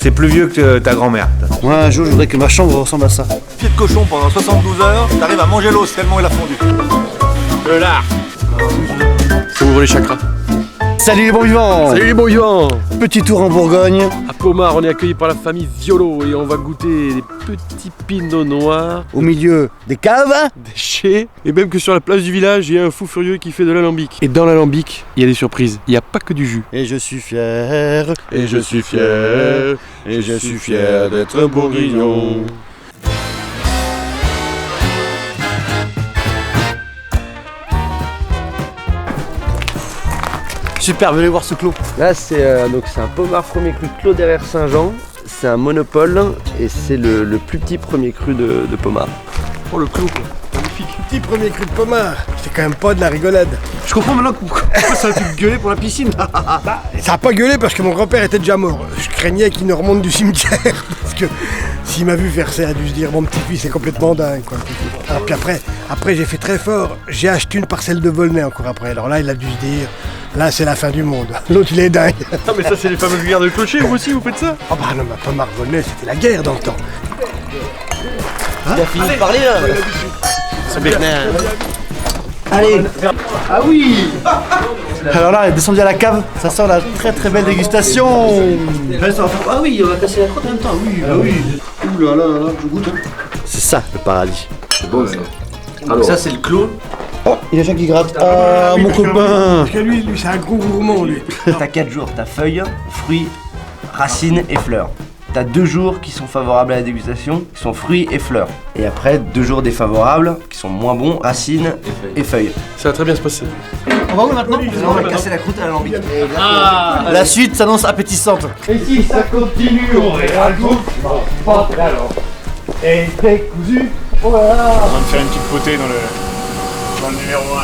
C'est plus vieux que ta grand-mère. Moi, un jour, je voudrais que ma chambre ressemble à ça. Pied de cochon pendant 72 heures, t'arrives à manger l'os tellement il a fondu. Le lard. Ça ouvre les chakras. Salut les bons vivants! Salut les bons vivants! Petit tour en Bourgogne. À Pommard, on est accueilli par la famille Violo et on va goûter des petits pinots noirs, Au milieu des caves. des chais, et même que sur la place du village, il y a un fou furieux qui fait de l'alambic. Et dans l'alambic, il y a des surprises. Il n'y a pas que du jus. Et je suis fier. Et je suis fier, Et je suis fier d'être un bourguignon. Super, venez voir ce clos. Là, c'est un Pommard premier cru Clos derrière Saint-Jean. C'est un monopole et c'est le plus petit premier cru de Pommard. Oh le clou quoi, magnifique. Petit premier cru de Pommard, c'est quand même pas de la rigolade. Je comprends maintenant pourquoi ça a pu gueuler pour la piscine. Ça a pas gueulé parce que mon grand-père était déjà mort. Je craignais qu'il ne remonte du cimetière parce que s'il m'a vu faire ça, il a dû se dire mon petit-fils c'est complètement dingue quoi. Alors puis après j'ai fait très fort, j'ai acheté une parcelle de Volnay encore après. Alors là il a dû se dire, là c'est la fin du monde. L'autre il est dingue. Ah mais ça c'est les fameuses guerres de clocher, vous aussi vous faites ça? Oh bah non, mais Pommard Volnay c'était la guerre dans le temps. Tu as fini de parler là? C'est bien. Allez. Ah oui. Alors là, descendu à la cave, ça sent la très très belle dégustation. Ah oui, on va casser la croûte en même temps. Oui, bah oui. Ouh là là là, je goûte. C'est ça le paradis. C'est bon ça. Alors ça c'est le clos. Oh, il y a Jacques qui gratte. Ah mon copain. Parce que lui c'est un gros gourmand lui. T'as 4 jours, t'as feuilles, fruits, racines et fleurs. T'as 2 jours qui sont favorables à la dégustation, qui sont fruits et fleurs. Et après, 2 jours défavorables, qui sont moins bons, racines et feuilles. Ça va très bien se passer. On va où maintenant? On va casser la croûte à l'alambic. La suite s'annonce appétissante. Et si ça continue, on rajoute pas de talent. Et t'es cousu, voilà. On va me faire une petite potée dans le numéro 1.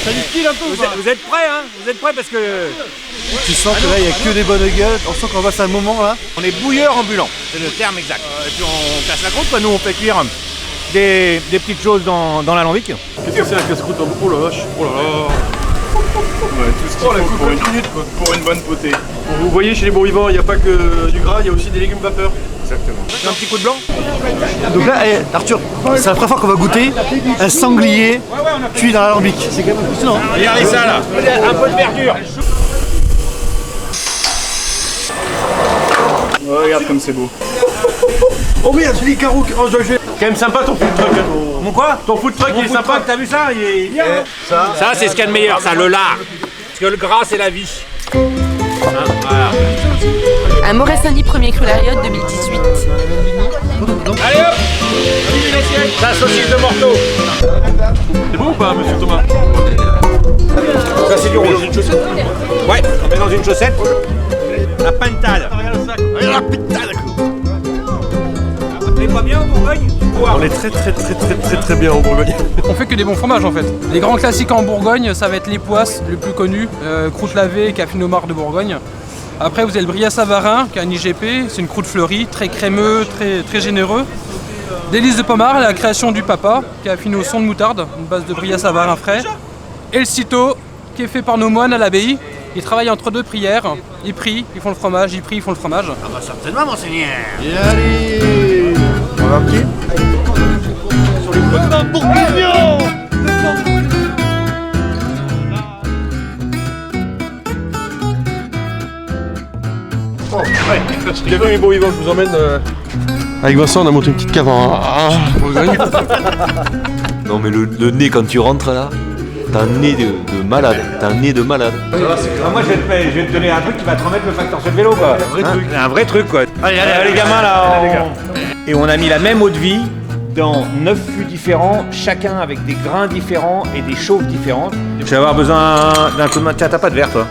Ça distille un peu. Vous êtes prêts, hein? Vous êtes prêts parce que Tu sens que là il y a que des bonnes gueules. On sent qu'on passe un moment là. on est bouilleur ambulant. C'est le terme exact. Et puis on casse la croûte, quoi. Nous on fait cuire des petites choses dans l'alambic. Qu'est-ce que c'est un casse-croûte en oh la vache, oh là là. Ouais, tout ce qu'il faut pour pour une bonne potée. Vous voyez chez les bons vivants, il n'y a pas que du gras, il y a aussi des légumes vapeur. Exactement. Un petit coup de blanc. Donc là, Arthur, c'est la première fois qu'on va goûter un sanglier cuit dans l'alambic. C'est quand même impressionnant. Regardez ça là. Un peu de verdure. Oh, regarde comme c'est beau. Oh merde, j'ai les carreaux. Oh, j'ai... Quand même sympa ton food truck. Mon quoi? Ton food truck il est sympa. T'as vu ça? Il est bien. Ça c'est ce qu'il y a de meilleur, ça, le lard. Parce que le gras c'est la vie. Hein, voilà. Un Moret-Saint-Denis premier cru Lariot 2018. Allez hop. Ça saucisse de morteau. C'est bon ou pas, monsieur Thomas? Ça c'est du rouge. Ouais, on met dans une chaussette. La pintade. Regarde la pintade. Vous pas bien en Bourgogne? On est très bien en Bourgogne. On fait que des bons fromages en fait. Les grands classiques en Bourgogne, ça va être les Poisses, le plus connu, croûte lavée, café Nomar de Bourgogne. Après vous avez le Brillat-Savarin, qui est un IGP, c'est une croûte fleurie, très crémeux, très généreux. Délice de Pommard, la création du papa, qui est affiné au son de moutarde, une base de Brillat-Savarin frais. Et le Citeau, qui est fait par nos moines à l'abbaye. Ils travaillent entre 2 prières, ils prient, ils font le fromage, ils prient, ils font le fromage. Ah bah certainement monseigneur. Et allez, on va petit. Un bourguignon. Bienvenue les bons vivants, je vous emmène. Avec Vincent, on a monté une petite cave en Bourgogne. Non mais le nez quand tu rentres là, t'as un nez de malade, t'as un nez de malade. Moi je vais te donner un truc qui va te remettre le facteur sur le vélo quoi. Un vrai truc quoi. Allez les gamins là. Et on a mis la même eau de vie dans 9 fûts différents, chacun avec des grains différents et des chauves différentes. Je vais avoir besoin d'un coup de main. Tiens, t'as pas de verre toi?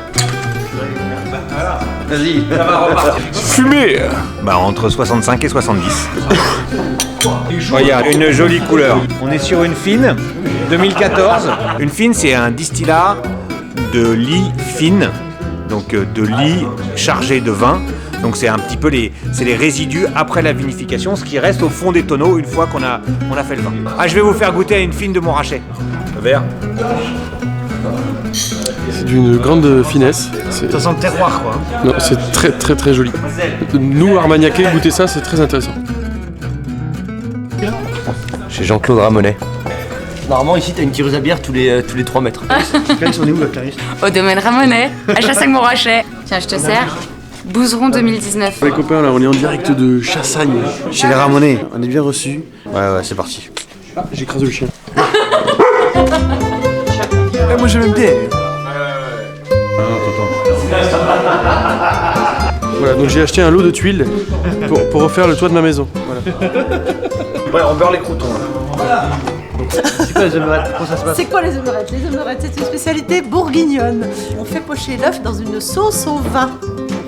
Vas-y. Ça va repartir. Fumée. Bah entre 65 et 70. Regarde, une jolie couleur. On est sur une fine 2014. Une fine, c'est un distillat de lie fine, donc de lie chargé de vin. Donc c'est un petit peu les résidus après la vinification, ce qui reste au fond des tonneaux une fois qu'on a fait le vin. Ah, je vais vous faire goûter à une fine de Montrachet. Le verre. C'est d'une grande finesse. Ça sent le terroir quoi. Non, c'est très très très joli. Nous, Armagnaquais, goûter ça, c'est très intéressant. Chez Jean-Claude Ramonet. Normalement, ici, t'as une tireuse à bière tous les 3 mètres. Clarisse, on est où là, Clarisse? Au domaine Ramonet, à Chassagne-Montrachet. Tiens, je te sers. Bouzeron 2019. Les copains, là, on est en direct de Chassagne. Chez les Ramonais, on est bien reçus. Ouais, c'est parti. Ah, j'ai écrasé le chien. Moi j'aime bien. Voilà, donc j'ai acheté un lot de tuiles pour refaire le toit de ma maison. Voilà. Ouais, on beurre les croutons là. C'est quoi les omelettes? Comment ça se passe? C'est quoi les omelettes? Les omelettes, c'est une spécialité bourguignonne. On fait pocher l'œuf dans une sauce au vin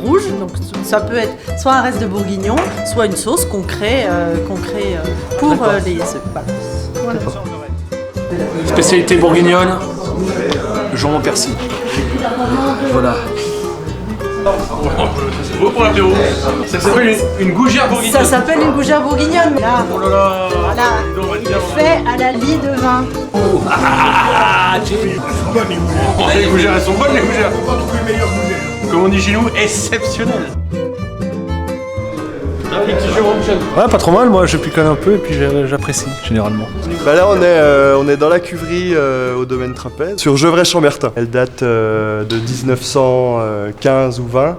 rouge, donc ça peut être soit un reste de bourguignon, soit une sauce qu'on crée pour les œufs. Voilà. Spécialité bourguignonne, jambon persil. Voilà. C'est beau pour l'apéro. Ça s'appelle une gougère bourguignonne. Ça s'appelle une gougère bourguignonne. Là, oh là là. voilà, fait à la lie de vin. Les gougères, elles sont bonnes les gougères. Comme on dit chez nous, exceptionnelles. Ouais, pas trop mal, moi je picole un peu et puis j'apprécie généralement. Bah là on est dans la cuverie au domaine Trapèze, sur Gevrey-Chambertin. Elle date de 1915 ou 20.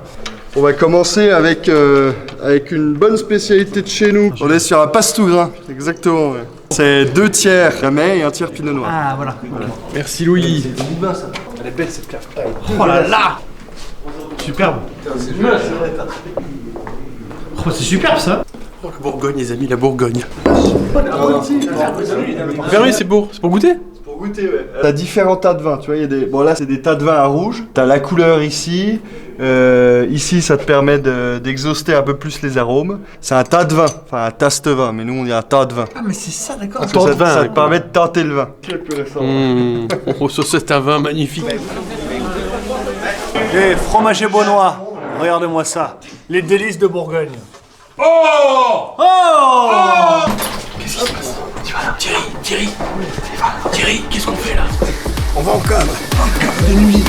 On va commencer avec une bonne spécialité de chez nous. On est sur un passe-tout-grain, exactement. Ouais. C'est 2 tiers Gamay et 1 tiers Pinot Noir. Ah voilà. Merci Louis. C'est du vin ça. Elle est belle cette cave. Oh là là. Superbe. Oh, c'est superbe ça. Oh, la Bourgogne, les amis, la Bourgogne. Vernuy, c'est pour goûter? Pour goûter, ouais. T'as différents tas de vins, tu vois, il y a des... Bon là, c'est des tas de vins à rouge. T'as la couleur ici. Ici, ça te permet d'exhauster un peu plus les arômes. C'est un tas de vin, enfin un taste vin, mais nous on dit un tas de vin. Ah mais c'est ça, d'accord. Parce que ça te permet de tenter le vin. Oh, ça c'est un vin magnifique. Et fromager beaunois, regarde-moi ça. Les délices de Bourgogne. Oh! Oh! Qu'est-ce qui se passe? Thierry, qu'est-ce qu'on fait là? On va en cave de nuit.